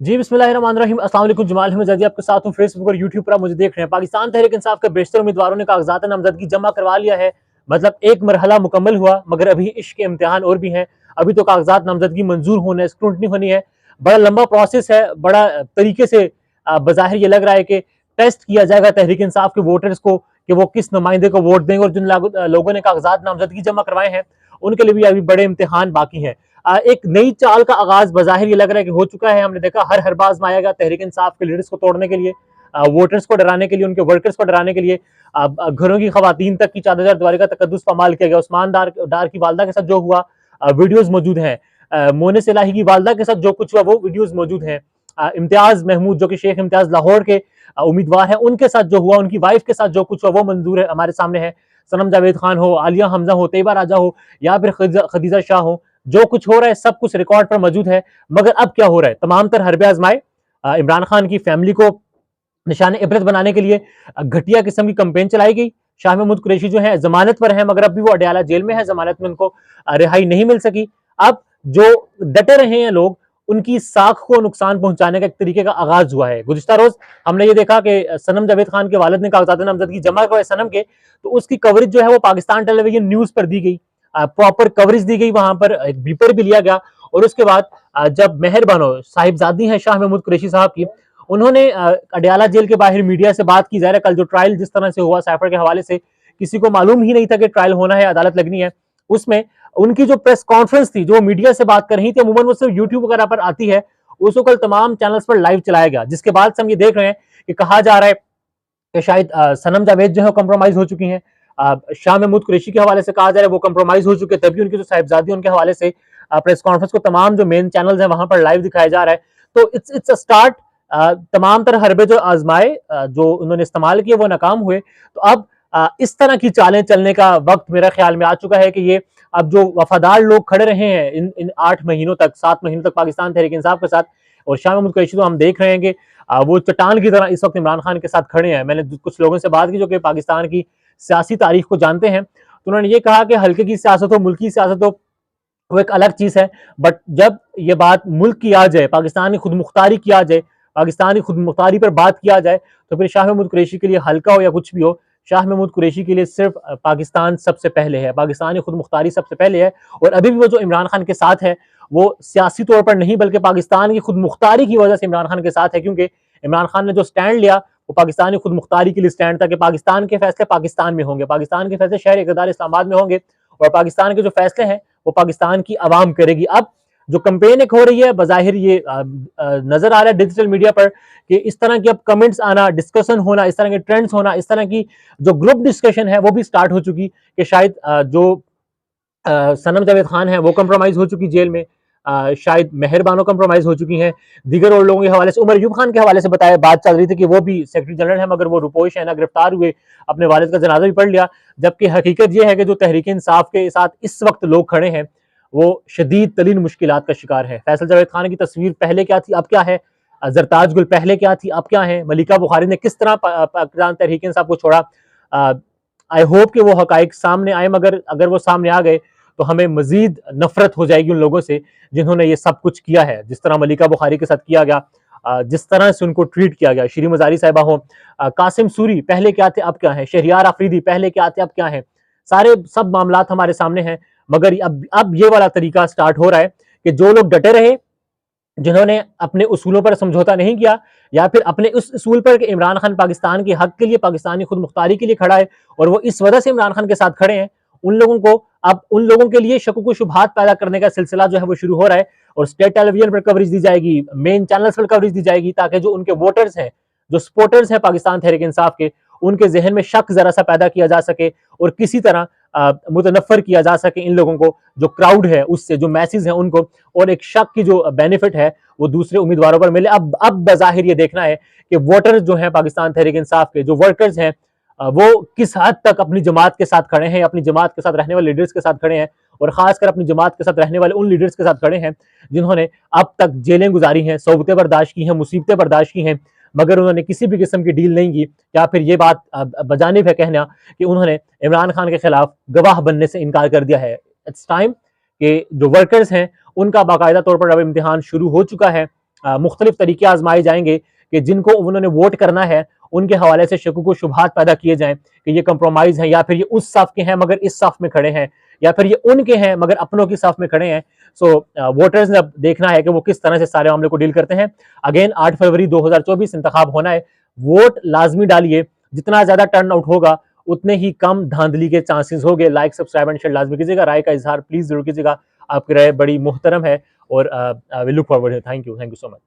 जी बिस्मिल्लाहिर्रहमानिर्रहीम। अस्सलाम वालेकुम। जमाल अहमद ज़ैदी आपके साथ हूँ। फेसबुक और यूट्यूब पर आप मुझे देख रहे हैं। पाकिस्तान तहरीक इंसाफ के बेशतर उम्मीदवारों ने कागजात नामजदगी जमा करवा लिया है। मतलब एक मरहला मुकम्मल हुआ, मगर अभी इश्क के इम्तिहान और भी हैं। अभी तो कागजात नामजदगी मंजूर होने, स्क्रूटनी होनी है। बड़ा लंबा प्रोसेस है। बड़ा तरीके से बज़ाहिर ये लग रहा है कि टेस्ट किया जाएगा तहरीक इंसाफ के वोटर्स को कि वो किस नुमाइंदे को वोट देंगे। और जिन लोगों ने कागजात नामजदगी जमा करवाए हैं उनके लिए भी अभी बड़े इम्तिहान बाकी हैं। एक नई चाल का आगाज बज़ाहिर ये लग रहा है कि हो चुका है। हमने देखा हर हरबा आजमाया गया तहरीक इंसाफ के लीडर्स को तोड़ने के लिए, वोटर्स को डराने के लिए, उनके वर्कर्स को डराने के लिए। घरों की खवातीन तक की चादर द्वारे का तकद्दुस पामाल किया गया। उस्मान डार की वालदा के साथ जो हुआ वीडियोज मौजूद हैं। मोनिस इलाही की वालदा के साथ जो कुछ हुआ वो वीडियोज मौजूद हैं। इम्तियाज महमूद जो कि शेख इम्तियाज लाहौर के उम्मीदवार हैं, उनके साथ जो हुआ, उनकी वाइफ के साथ जो कुछ हुआ वो मंजूर है, हमारे सामने है। सनम जावेद खान हो, आलिया हमजा हो, तैयबा राजा हो, या फिर खदीजा शाह हो, जो कुछ हो रहा है सब कुछ रिकॉर्ड पर मौजूद है। मगर अब क्या हो रहा है, तमाम तर हरबे आजमाए इमरान खान की फैमिली को निशान इबरत बनाने के लिए घटिया किस्म की कंपेन चलाई गई। शाह महमूद कुरैशी जो है जमानत पर है, मगर अब भी वो अडयाला जेल में है, जमानत में उनको रिहाई नहीं मिल सकी। अब जो डटे रहे हैं लोग, उनकी साख को नुकसान पहुंचाने का एक तरीके का आगाज हुआ है। गुज़िश्ता रोज हमने ये देखा कि सनम जावेद खान के वालिद ने कागजात नामजदगी जमा करवाए सनम के, तो उसकी कवरेज जो है वो पाकिस्तान टेलीविजन न्यूज पर दी गई, प्रॉपर कवरेज दी गई, वहां पर एक बीपर भी लिया गया। और उसके बाद जब मेहरबानो साहिबजादी हैं शाह महमूद कुरैशी साहब की, उन्होंने अडयाला जेल के बाहर मीडिया से बात की। ज़ाहिर है कल जो ट्रायल जिस तरह से हुआ साइफर के हवाले से, किसी को मालूम ही नहीं था कि ट्रायल होना है, अदालत लगनी है। उसमें उनकी जो प्रेस कॉन्फ्रेंस थी, जो मीडिया से बात कर रही थी, अमूमन वो सिर्फ यूट्यूब वगैरह पर आती है, उसको कल तमाम चैनल्स पर लाइव चलाया गया। जिसके बाद से हम ये देख रहे हैं कि कहा जा रहा है कि शायद सनम जावेद जो है कॉम्प्रोमाइज हो चुकी हैं। शाह महमूद कुरैशी के हवाले से कहा जा रहा है वो कॉम्प्रोमाइज हो चुके, तभी उनकी जो साहिबजादी उनके हवाले से प्रेस कॉन्फ्रेंस को तमाम जो मेन चैनल्स हैं वहां पर लाइव दिखाया जा रहा है। तो इट्स अ स्टार्ट। तमाम तरह हरबे जो आजमाए, जो उन्होंने इस्तेमाल किए, वो नाकाम हुए। तो अब इस तरह की चालें चलने का वक्त मेरे ख्याल में आ चुका है कि ये अब जो वफादार लोग खड़े रहे हैं इन 8 महीनों तक, 7 महीनों तक पाकिस्तान तहरीक इंसाफ के साथ, और शाह महमूद कुरैशी तो हम देख रहे हैं कि वो चट्टान की तरह इस वक्त इमरान खान के साथ खड़े हैं। मैंने कुछ लोगों से बात की जो कि पाकिस्तान की सियासी तारीख को जानते हैं, तो उन्होंने ये कहा कि हल्के की सियासत हो, मुल्क की सियासत हो, वो एक अलग चीज है। बट जब ये बात मुल्क की आ जाए, पाकिस्तान की खुद मुख्तारी की आ जाए, पाकिस्तान की खुद मुख्तारी पर बात किया जाए, तो फिर शाह महमूद कुरैशी के लिए हल्का हो या कुछ भी हो, शाह महमूद कुरैशी के लिए सिर्फ पाकिस्तान सबसे पहले है, पाकिस्तान की खुद मुख्तारी सबसे पहले है। और अभी भी वो जो इमरान खान के साथ है, वो सियासी तौर पर नहीं बल्कि पाकिस्तान की खुद मुख्तारी की वजह से इमरान खान के साथ है। क्योंकि इमरान खान ने जो स्टैंड लिया वो पाकिस्तान की खुद मुख्तारी के लिए स्टैंड था कि पाकिस्तान के फैसले पाकिस्तान में होंगे, पाकिस्तान के फैसले शहर इक़्तिदार इस्लामाबाद में होंगे, और पाकिस्तान के जो फैसले हैं वो पाकिस्तान की आवाम करेगी। अब जो कंपेन एक हो रही है, बज़ाहिर ये नजर आ रहा है डिजिटल मीडिया पर कि इस तरह की अब कमेंट्स आना, डिस्कशन होना, इस तरह के ट्रेंड्स होना, इस तरह की जो ग्रुप डिस्कशन है वो भी स्टार्ट हो चुकी कि शायद जो सनम जावेद खान है वो कंप्रोमाइज हो चुकी जेल में, शायद मेहरबानो कंप्रोमाइज हो चुकी हैं। दीगर और लोगों के हवाले से उमर यूब खान के हवाले से बताया, बात चल रही थी कि वो भी सेक्रेटरी जनरल है, मगर वो रुपोश है ना, गिरफ्तार हुए, अपने वालिद का जनाजा भी पढ़ लिया। जबकि हकीकत ये है कि जो तहरीक इंसाफ के साथ इस वक्त लोग खड़े हैं वो शदीद तरीन मुश्किलात का शिकार है। फैसल जावेद खान की तस्वीर पहले क्या थी, अब क्या है? जरताज गुल पहले क्या थी, अब क्या है? मलिका बुखारी ने किस तरह पाकिस्तान तहरीक इंसाफ को छोड़ा? आई होप कि वो हकाइक सामने आए, मगर अगर वो सामने आ गए तो हमें मजीद नफरत हो जाएगी उन लोगों से जिन्होंने ये सब कुछ किया है। जिस तरह मलिका बुखारी के साथ किया गया, जिस तरह से उनको ट्रीट किया गया, शीरी मजारी साहिबा हो, कासिम सूरी पहले क्या थे अब क्या है, शहरियार आफरीदी पहले क्या थे अब क्या है, सारे सब मामलात हमारे सामने हैं। मगर अब ये वाला तरीका स्टार्ट हो रहा है कि जो लोग डटे रहे, जिन्होंने अपने उसूलों पर समझौता नहीं किया, या फिर अपने उस उसूल पर कि इमरान खान पाकिस्तान के हक के लिए, पाकिस्तानी खुद मुख्तारी के लिए खड़ा है और वो इस वजह से इमरान खान के साथ खड़े हैं, उन लोगों को अब उन लोगों के लिए शक व शुबहात पैदा करने का सिलसिला जो है वो शुरू हो रहा है। और स्टेट टेलीविजन पर कवरेज दी जाएगी, मेन चैनल्स पर कवरेज दी जाएगी, ताकि जो उनके वोटर्स हैं, जो सपोर्टर्स हैं पाकिस्तान तहरीक इंसाफ के, उनके जहन में शक जरा सा पैदा किया जा सके और किसी तरह मुतनफ़र किया जा सके इन लोगों को, जो क्राउड है उससे, जो मैसेज है उनको, और एक शक की जो बेनिफिट है वो दूसरे उम्मीदवारों पर मिले। अब बज़ाहिर ये देखना है कि वोटर्स जो हैं पाकिस्तान तहरीक इंसाफ के, जो वर्कर्स हैं, वो किस हद तक अपनी जमात के साथ खड़े हैं, अपनी जमात के साथ रहने वाले लीडर्स के साथ खड़े हैं, और खासकर अपनी जमात के साथ रहने वाले उन लीडर्स के साथ खड़े हैं जिन्होंने अब तक जेलें गुजारी हैं, सौबतें बर्दाश्त की हैं, मुसीबतें बर्दाश्त की हैं, मगर उन्होंने किसी भी किस्म की डील नहीं की। या फिर ये बात बजानिब है कहना कि उन्होंने इमरान खान के खिलाफ गवाह बनने से इनकार कर दिया है। इट्स टाइम कि जो वर्कर्स हैं उनका बाकायदा तौर पर अब इम्तिहान शुरू हो चुका है। मुख्तलिफ तरीके आजमाए जाएंगे कि जिनको उन्होंने वोट करना है उनके हवाले से शकूक व शुबहात पैदा किए जाएं कि ये कंप्रोमाइज है, या फिर ये उस साफ के हैं मगर इस साफ में खड़े हैं, या फिर ये उनके हैं मगर अपनों की साफ में खड़े हैं। सो वोटर्स ने अब देखना है कि वो किस तरह से सारे मामले को डील करते हैं। अगेन 8 फरवरी 2024 इंतखाब होना है, वोट लाजमी डालिए। जितना ज्यादा टर्न आउट होगा उतने ही कम धांधली के चांसेस होंगे। लाइक, सब्सक्राइब एंड शेयर लाजमी कीजिएगा। राय का इजहार प्लीज जरूर कीजिएगा, आपकी राय बड़ी मुहतरम है और we look forward. Thank you so much.